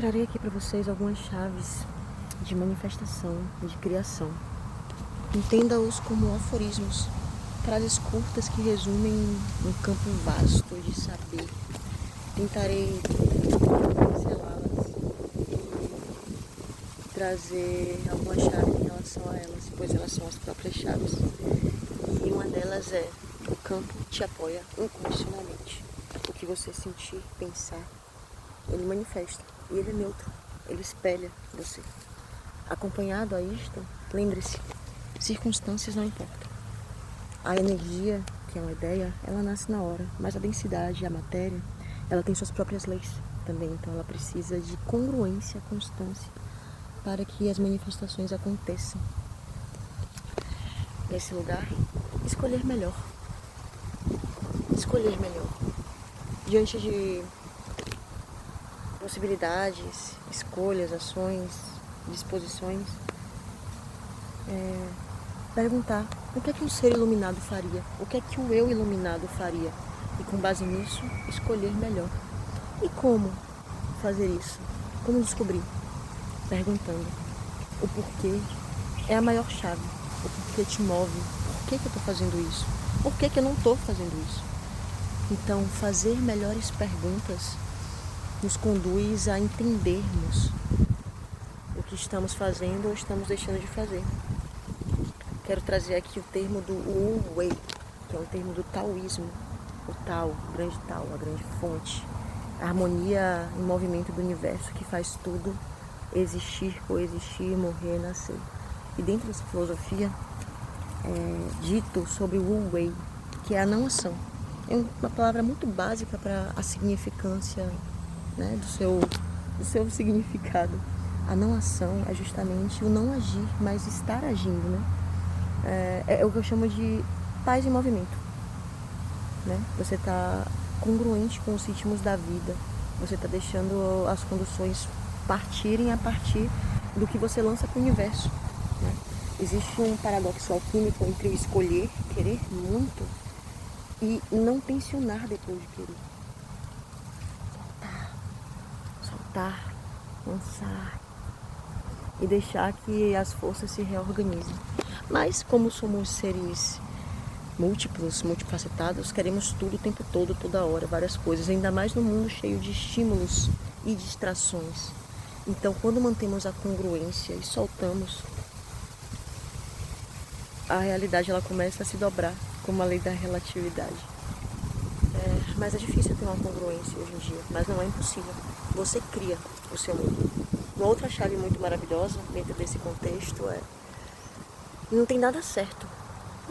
Trarei aqui para vocês algumas chaves de manifestação, de criação. Entenda-os como aforismos, frases curtas que resumem um campo vasto de saber. Tentarei pincelá-las e trazer algumas chaves em relação a elas, pois elas são as próprias chaves. E uma delas é: o campo te apoia incondicionalmente. O que você sentir, pensar, ele manifesta. E ele é neutro, ele espelha você. Acompanhado a isto, lembre-se, circunstâncias não importam. A energia, que é uma ideia, ela nasce na hora, mas a densidade, a matéria, ela tem suas próprias leis também, então ela precisa de congruência, constância, para que as manifestações aconteçam. Nesse lugar, escolher melhor. Escolher melhor. Diante de possibilidades, escolhas, ações, disposições, perguntar o que é que um ser iluminado faria, o que é que o eu iluminado faria, e com base nisso, escolher melhor. E como fazer isso? Como descobrir? Perguntando. O porquê é a maior chave. O porquê te move. Por que eu estou fazendo isso? Por que eu não estou fazendo isso? Então, fazer melhores perguntas nos conduz a entendermos o que estamos fazendo ou estamos deixando de fazer. Quero trazer aqui o termo do Wu Wei, que é um termo do taoísmo. O Tao, o grande Tao, a grande fonte. A harmonia em movimento do universo que faz tudo existir, coexistir, morrer, nascer. E dentro dessa filosofia é dito sobre o Wu Wei, que é a não ação. É uma palavra muito básica para a significância, né, do seu significado. A não ação é justamente o não agir, mas estar agindo, né? É o que eu chamo de paz em movimento, né? Você está congruente com os ritmos da vida, você está deixando as conduções partirem a partir do que você lança para o universo, né? Existe um paradoxo alquímico entre o escolher, querer muito, e não tensionar depois de querer. Soltar, lançar e deixar que as forças se reorganizem. Mas como somos seres múltiplos, multifacetados, queremos tudo o tempo todo, toda hora, várias coisas, ainda mais no mundo cheio de estímulos e distrações. Então, quando mantemos a congruência e soltamos, a realidade ela começa a se dobrar, como a lei da relatividade. Mas é difícil ter uma congruência hoje em dia, mas não é impossível. Você cria o seu mundo. Uma outra chave muito maravilhosa dentro desse contexto é: não tem nada certo.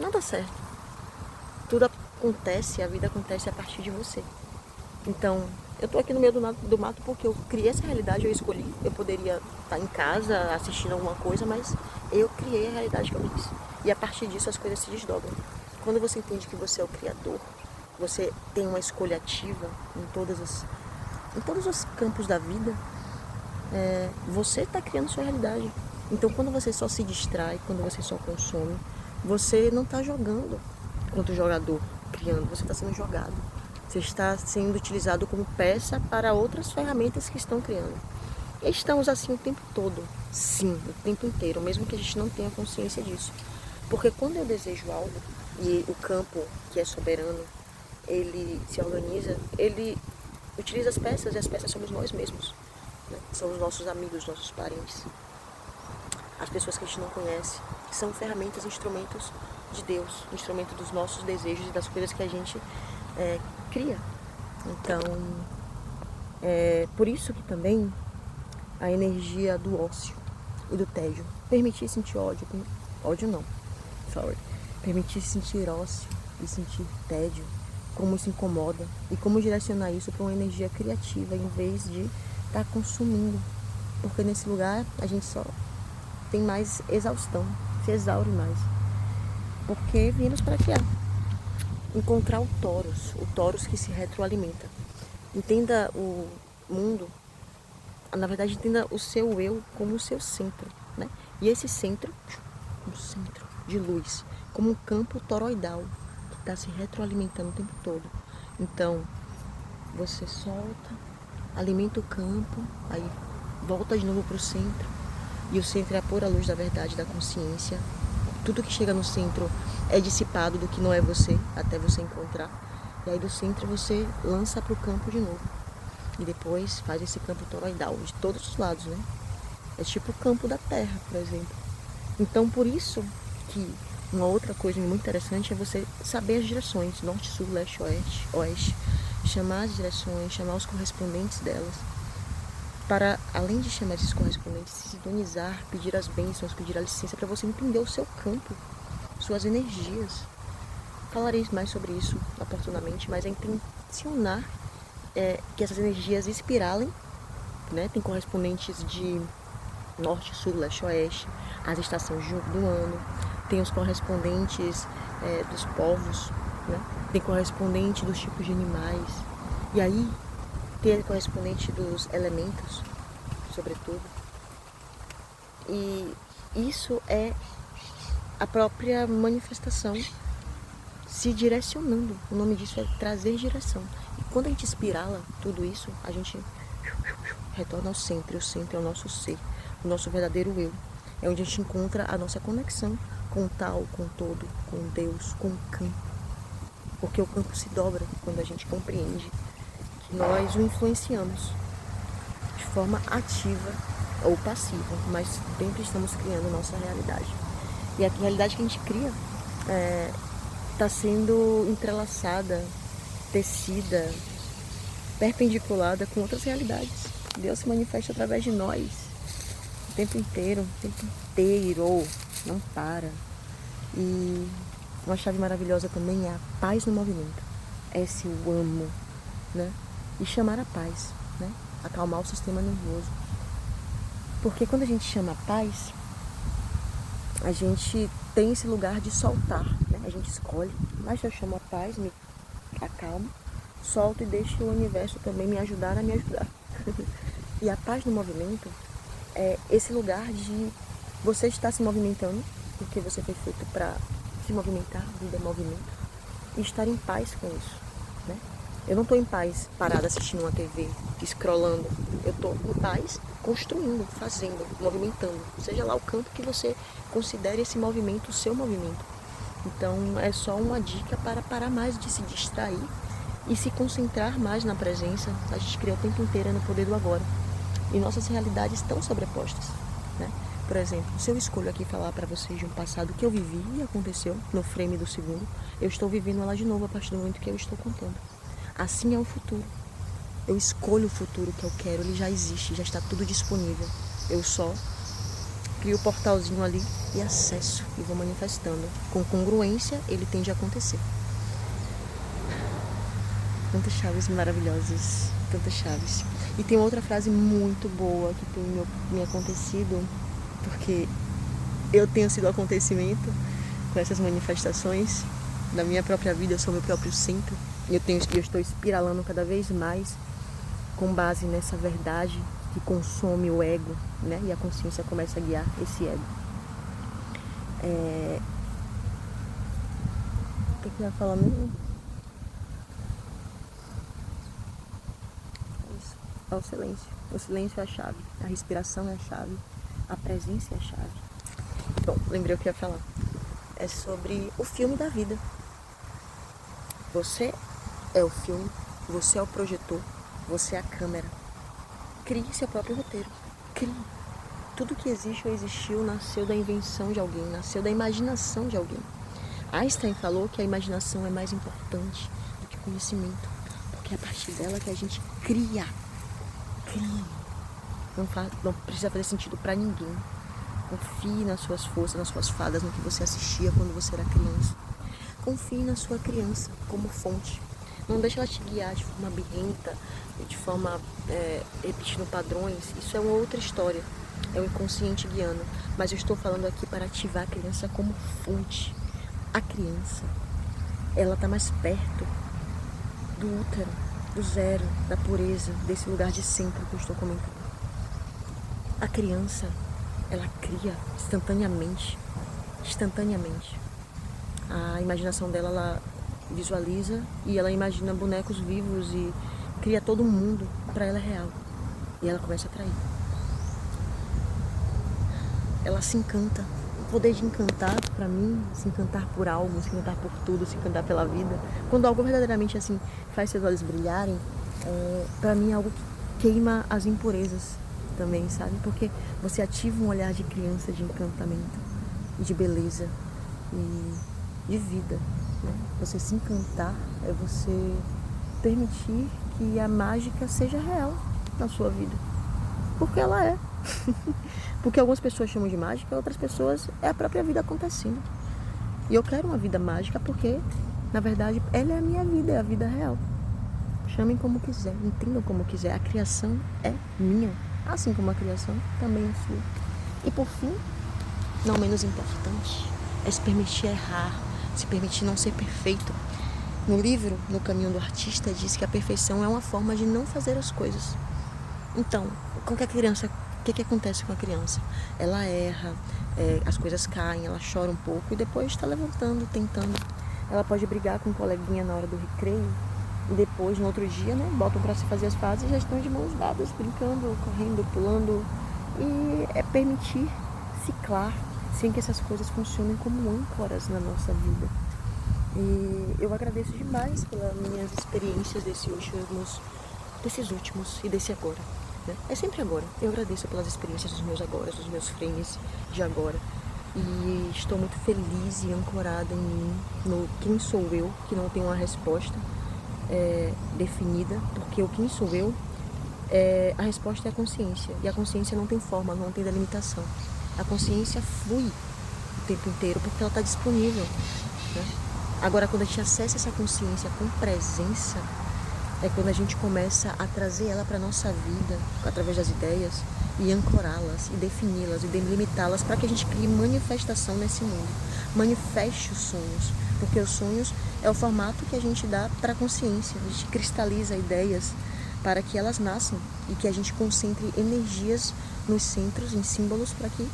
Nada certo. Tudo acontece, a vida acontece a partir de você. Então, eu tô aqui no meio do mato porque eu criei essa realidade, eu escolhi. Eu poderia estar em casa assistindo alguma coisa, mas eu criei a realidade que eu quis. E a partir disso as coisas se desdobram. Quando você entende que você é o criador, você tem uma escolha ativa em todos os campos da vida, você está criando sua realidade. Então, quando você só se distrai, quando você só consome, você não está jogando enquanto jogador, criando, você está sendo jogado. Você está sendo utilizado como peça para outras ferramentas que estão criando. E estamos assim o tempo todo, sim, o tempo inteiro, mesmo que a gente não tenha consciência disso. Porque quando eu desejo algo, e o campo, que é soberano, ele se organiza, ele utiliza as peças, e as peças somos nós mesmos, né? São os nossos amigos, nossos parentes, as pessoas que a gente não conhece, que são ferramentas, instrumentos de Deus, instrumento dos nossos desejos e das coisas que a gente cria. Então, por isso que também a energia do ócio e do tédio, permitir sentir ódio não, permitir sentir ócio e sentir tédio, como isso incomoda e como direcionar isso para uma energia criativa em vez de estar consumindo, porque nesse lugar a gente só tem mais exaustão, se exaure mais, porque vimos para criar. Encontrar o Taurus que se retroalimenta. Entenda o mundo, na verdade entenda o seu eu como o seu centro, né? E esse centro, um centro de luz, como um campo toroidal que está se retroalimentando o tempo todo. Então, você solta, alimenta o campo, aí volta de novo para o centro. E o centro é a pura luz da verdade, da consciência. Tudo que chega no centro é dissipado do que não é você, até você encontrar. E aí do centro você lança para o campo de novo. E depois faz esse campo toroidal, de todos os lados, né? É tipo o campo da terra, por exemplo. Então, por isso que uma outra coisa muito interessante é você saber as direções, norte, sul, leste, oeste. Chamar as direções, chamar os correspondentes delas. Para, além de chamar esses correspondentes, se sintonizar, pedir as bênçãos, pedir a licença para você entender o seu campo, suas energias. Falarei mais sobre isso oportunamente, mas é intencionar que essas energias espiralem, né? Tem correspondentes de norte, sul, leste, oeste, as estações do ano, tem os correspondentes dos povos, né? Tem correspondente dos tipos de animais, e aí tem correspondente dos elementos, sobretudo. E isso é a própria manifestação se direcionando. O nome disso é trazer direção. E quando a gente espirala tudo isso, a gente retorna ao centro. E o centro é o nosso ser, o nosso verdadeiro eu. É onde a gente encontra a nossa conexão com o tal, com o todo, com Deus, com o campo. Porque o campo se dobra quando a gente compreende que nós o influenciamos de forma ativa ou passiva, mas sempre estamos criando nossa realidade. E a realidade que a gente cria está sendo entrelaçada, tecida, perpendiculada com outras realidades. Deus se manifesta através de nós o tempo inteiro, não para. E uma chave maravilhosa também é a paz no movimento. Esse eu amo, né? E chamar a paz, né? Acalmar o sistema nervoso. Porque quando a gente chama a paz, a gente tem esse lugar de soltar, né? A gente escolhe, mas eu chamo a paz, me acalmo, solto e deixo o universo também me ajudar a me ajudar. E a paz no movimento é esse lugar de você estar se movimentando, porque você foi feito para se movimentar, vida é movimento, e estar em paz com isso, né? Eu não estou em paz parada assistindo uma TV, scrollando. Eu estou em paz construindo, fazendo, movimentando. Seja lá o campo que você considere esse movimento o seu movimento. Então é só uma dica para parar mais de se distrair e se concentrar mais na presença. A gente cria o tempo inteiro no poder do agora. E nossas realidades estão sobrepostas, né? Por exemplo, se eu escolho aqui falar para vocês de um passado que eu vivi e aconteceu no frame do segundo, eu estou vivendo ela de novo a partir do momento que eu estou contando. Assim é o futuro. Eu escolho o futuro que eu quero, ele já existe, já está tudo disponível. Eu só crio o portalzinho ali e acesso e vou manifestando. Com congruência, ele tende a acontecer. Tantas chaves maravilhosas, tantas chaves. E tem outra frase muito boa que tem me acontecido, porque eu tenho sido acontecimento com essas manifestações. Na minha própria vida, eu sou meu próprio centro. Eu estou espiralando cada vez mais com base nessa verdade que consome o ego, né? E a consciência começa a guiar esse ego. O que eu ia falar mesmo? Isso. É o silêncio. O silêncio é a chave. A respiração é a chave. A presença é a chave. Bom, lembrei o que eu ia falar. É sobre o filme da vida. Você é o filme, você é o projetor, você é a câmera. Crie seu próprio roteiro. Crie. Tudo que existe ou existiu nasceu da invenção de alguém, nasceu da imaginação de alguém. Einstein falou que a imaginação é mais importante do que o conhecimento, porque é a partir dela que a gente cria. Crie. Não precisa fazer sentido para ninguém. Confie nas suas forças, nas suas fadas, no que você assistia quando você era criança. Confie na sua criança como fonte. Não deixe ela te guiar de forma birrenta, de forma repetindo padrões. Isso é uma outra história. É o inconsciente guiando. Mas eu estou falando aqui para ativar a criança como fonte. A criança, ela está mais perto do útero, do zero, da pureza, desse lugar de centro que eu estou comentando. A criança, ela cria instantaneamente. A imaginação dela, ela visualiza e ela imagina bonecos vivos e cria todo um mundo, para ela é real. E ela começa a atrair. ela se encanta. O poder de encantar, pra mim, se encantar por algo, se encantar por tudo, se encantar pela vida. Quando algo verdadeiramente assim faz seus olhos brilharem, pra mim é algo que queima as impurezas também, sabe? Porque você ativa um olhar de criança, de encantamento, de beleza e de vida, né? Você se encantar é você permitir que a mágica seja real na sua vida. Porque ela é. Porque algumas pessoas chamam de mágica, outras pessoas é a própria vida acontecendo. E eu quero uma vida mágica porque, na verdade, ela é a minha vida, é a vida real. Chamem como quiser, entendam como quiser. A criação é minha, assim como a criação também é sua. E por fim, não menos importante, é se permitir errar, se permitir não ser perfeito. No livro, No Caminho do Artista, diz que a perfeição é uma forma de não fazer as coisas. Então, com que a criança, o que acontece com a criança? Ela erra, as coisas caem, ela chora um pouco e depois está levantando, tentando. Ela pode brigar com um coleguinha na hora do recreio e depois, no outro dia, né, botam para se fazer as fases e já estão de mãos dadas, brincando, correndo, pulando. E é permitir ciclar sem que essas coisas funcionem como âncoras na nossa vida. E eu agradeço demais pelas minhas experiências desses últimos e desse agora. Né? É sempre agora. Eu agradeço pelas experiências dos meus agora, dos meus frames de agora. E estou muito feliz e ancorada em mim, no quem sou eu, que não tem uma resposta definida, porque o quem sou eu, a resposta é a consciência. E a consciência não tem forma, não tem delimitação. A consciência flui o tempo inteiro porque ela está disponível. Né? Agora, quando a gente acessa essa consciência com presença, é quando a gente começa a trazer ela para a nossa vida, através das ideias, e ancorá-las, e defini-las, e delimitá-las, para que a gente crie manifestação nesse mundo. Manifeste os sonhos, porque os sonhos é o formato que a gente dá para a consciência. A gente cristaliza ideias para que elas nasçam e que a gente concentre energias nos centros, em símbolos, para que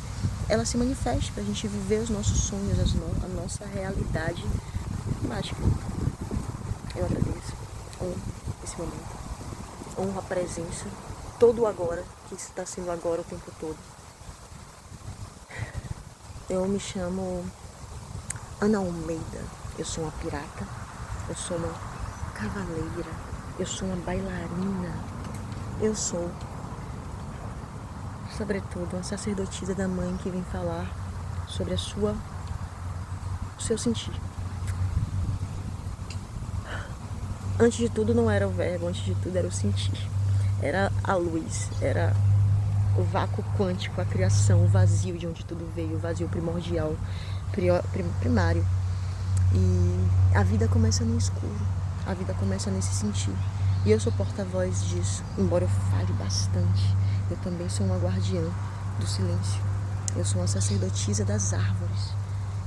ela se manifeste, para a gente viver os nossos sonhos, a nossa realidade mágica. Eu agradeço. Esse momento. Honro a presença, todo o agora, que está sendo agora o tempo todo. Eu me chamo Ana Almeida, eu sou uma pirata, eu sou uma cavaleira, eu sou uma bailarina, eu sou, sobretudo, uma sacerdotisa da mãe que vem falar sobre o seu sentir. Antes de tudo não era o verbo, antes de tudo era o sentir. Era a luz, era o vácuo quântico, a criação, o vazio de onde tudo veio, o vazio primordial, primário. E a vida começa no escuro, a vida começa nesse sentir. E eu sou porta-voz disso, embora eu fale bastante. Eu também sou uma guardiã do silêncio. Eu sou uma sacerdotisa das árvores.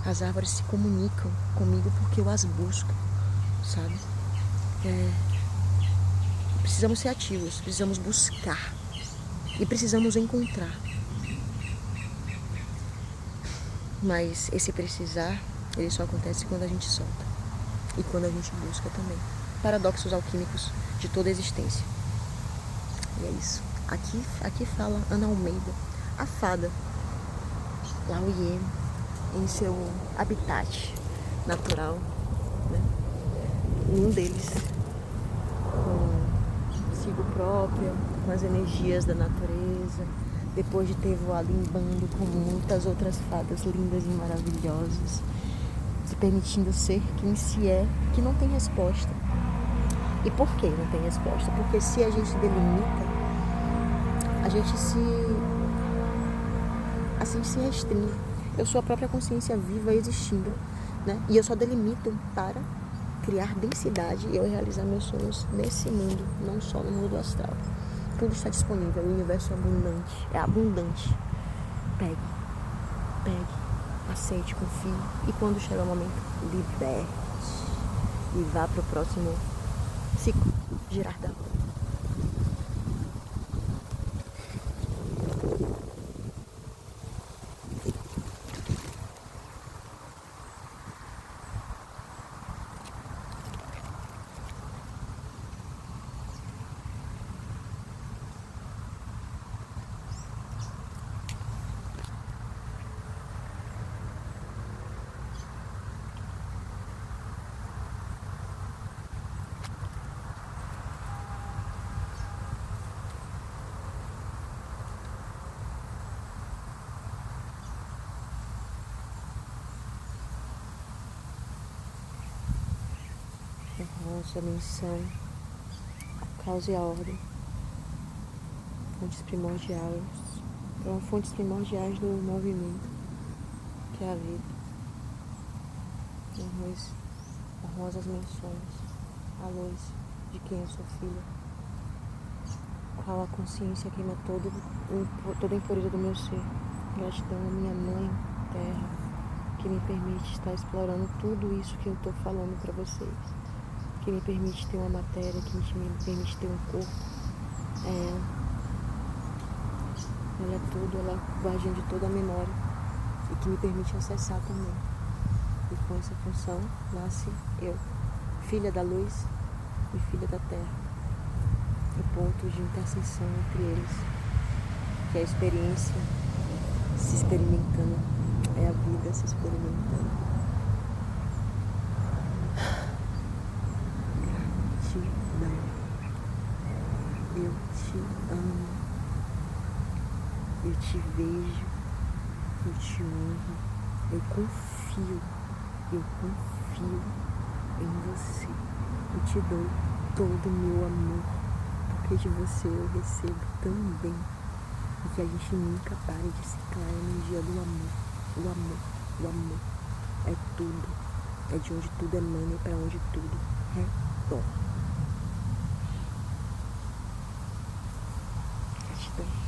As árvores se comunicam comigo porque eu as busco, sabe? Precisamos ser ativos, precisamos buscar e precisamos encontrar. Mas esse precisar, ele só acontece quando a gente solta e quando a gente busca também. Paradoxos alquímicos de toda a existência. E é isso. Aqui fala Ana Almeida, a fada, Lao Yen, em seu habitat natural, né? Um deles, consigo própria, com as energias da natureza, depois de ter voado em bando com muitas outras fadas lindas e maravilhosas, se permitindo ser quem se é, que não tem resposta. E por que não tem resposta? Porque se a gente delimita, a gente se restringe. Eu sou a própria consciência viva existindo, né? E eu só delimito para criar densidade e eu realizar meus sonhos nesse mundo, não só no mundo astral. Tudo está disponível, o universo é abundante. Pegue, aceite, confie e quando chegar o momento, liberte e vá para o próximo ciclo, girar da roda. causa, a menção, a causa e a ordem. Fontes primordiais. São fontes primordiais do movimento, que é a vida. Honrosas menções, a luz de quem eu sou filha. Qual a consciência queima toda a impureza do meu ser. Gratidão à minha mãe, terra, que me permite estar explorando tudo isso que eu estou falando para vocês. Que me permite ter uma matéria, que me permite ter um corpo. Ela é tudo, ela é guardiã de toda a memória e que me permite acessar também. E com essa função nasce eu, filha da luz e filha da terra. O ponto de interseção entre eles, que é a experiência se experimentando, é a vida se experimentando. Gratidão. Eu te amo. Eu te vejo. Eu te honro. Eu confio em você. Eu te dou todo o meu amor, porque de você eu recebo também. E que a gente nunca pare de ciclar a energia do amor. O amor, o amor. É tudo. É de onde tudo emana e para onde tudo retorna. Gratidão.